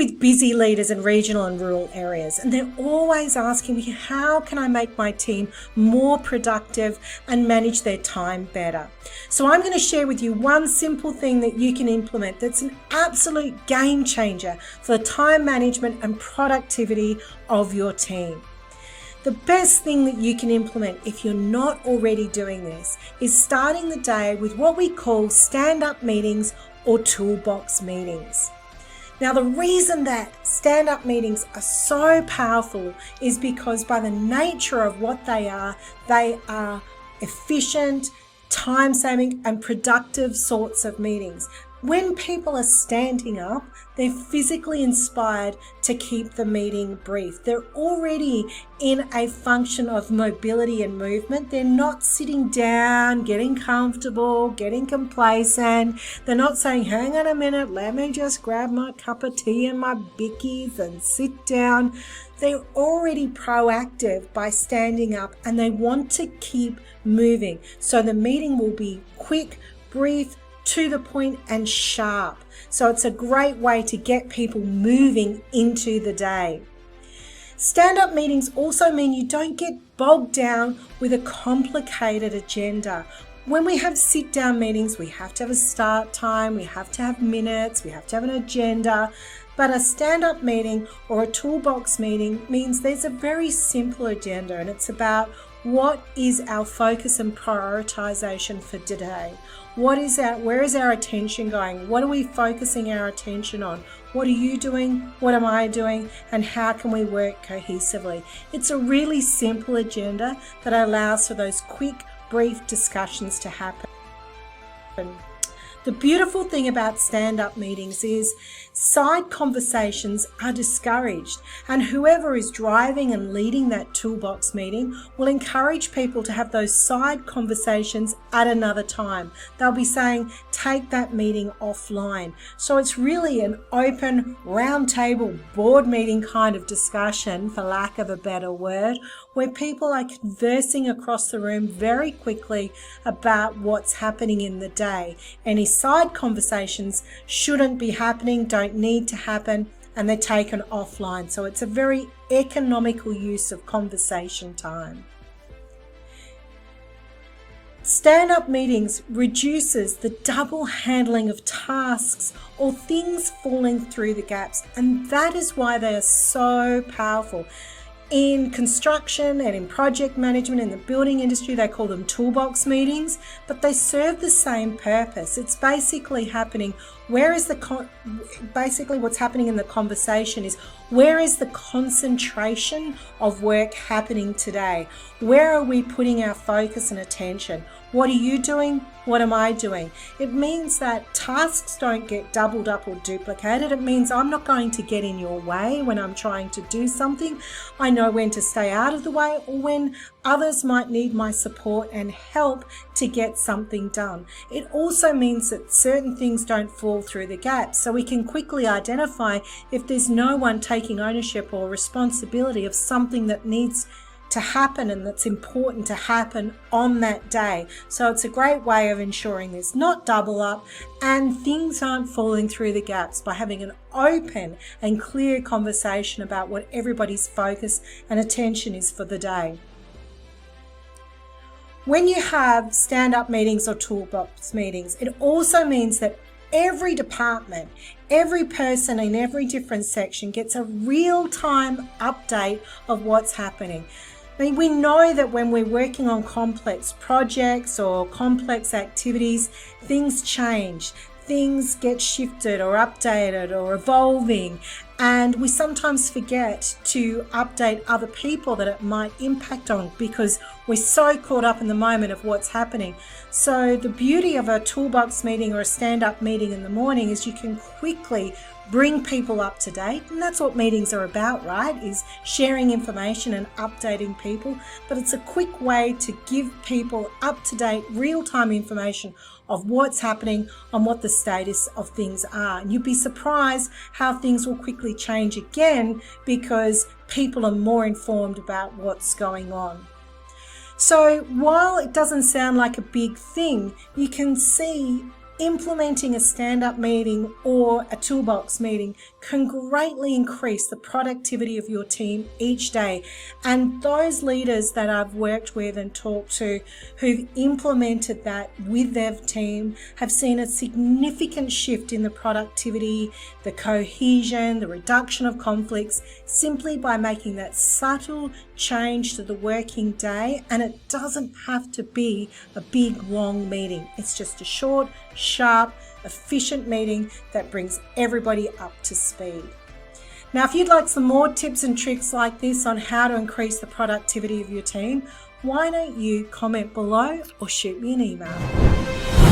with busy leaders in regional and rural areas, and they're always asking me, how can I make my team more productive and manage their time better? So I'm going to share with you one simple thing that you can implement that's an absolute game changer for the time management and productivity of your team. The best thing that you can implement if you're not already doing this is starting the day with what we call stand-up meetings or toolbox meetings. Now, the reason that stand-up meetings are so powerful is because by the nature of what they are efficient, time-saving and productive sorts of meetings. When people are standing up, they're physically inspired to keep the meeting brief. They're already in a function of mobility and movement. They're not sitting down, getting comfortable, getting complacent. They're not saying, hang on a minute, let me just grab my cup of tea and my bickies and sit down. They're already proactive by standing up and they want to keep moving. So the meeting will be quick, brief, to the point and sharp. So it's a great way to get people moving into the day. Stand-up meetings also mean you don't get bogged down with a complicated agenda. When we have sit-down meetings, we have to have a start time, we have to have minutes, we have to have an agenda. But a stand-up meeting or a toolbox meeting means there's a very simple agenda, and it's about what is our focus and prioritization for today. Where is our attention going? What are we focusing our attention on? What are you doing? What am I doing? And how can we work cohesively? It's a really simple agenda that allows for those quick, brief discussions to happen. The beautiful thing about stand-up meetings is side conversations are discouraged, and whoever is driving and leading that toolbox meeting will encourage people to have those side conversations at another time. They'll be saying, take that meeting offline. So it's really an open, roundtable, board meeting kind of discussion, for lack of a better word, where people are conversing across the room very quickly about what's happening in the day. Any side conversations shouldn't be happening, don't need to happen, and they're taken offline. So it's a very economical use of conversation time. Stand-up meetings reduces the double handling of tasks or things falling through the gaps, and that is why they are so powerful. In construction and in project management in the building industry, they call them toolbox meetings, but they serve the same purpose. It's basically happening, basically what's happening in the conversation is, where is the concentration of work happening today? Where are we putting our focus and attention? What are you doing? What am I doing? It means that tasks don't get doubled up or duplicated. It means I'm not going to get in your way when I'm trying to do something. I know when to stay out of the way, or when others might need my support and help to get something done. It also means that certain things don't fall through the gaps, so we can quickly identify if there's no one taking ownership or responsibility of something that needs to happen and that's important to happen on that day. So it's a great way of ensuring there's not double up and things aren't falling through the gaps by having an open and clear conversation about what everybody's focus and attention is for the day. When you have stand-up meetings or toolbox meetings, it also means that every department, every person in every different section gets a real-time update of what's happening. I mean, we know that when we're working on complex projects or complex activities, things change. Things get shifted or updated or evolving, and we sometimes forget to update other people that it might impact on because we're so caught up in the moment of what's happening. So the beauty of a toolbox meeting or a stand-up meeting in the morning is you can quickly bring people up to date, and that's what meetings are about, right? Is sharing information and updating people, but it's a quick way to give people up-to-date real-time information of what's happening and what the status of things are. And you'd be surprised how things will quickly change again because people are more informed about what's going on. So while it doesn't sound like a big thing, you can see Implementing a stand-up meeting or a toolbox meeting can greatly increase the productivity of your team each day. And those leaders that I've worked with and talked to who've implemented that with their team have seen a significant shift in the productivity, the cohesion, the reduction of conflicts, simply by making that subtle change to the working day. And it doesn't have to be a big, long meeting. It's just a short, sharp, efficient meeting that brings everybody up to speed. Now, if you'd like some more tips and tricks like this on how to increase the productivity of your team, why don't you comment below or shoot me an email.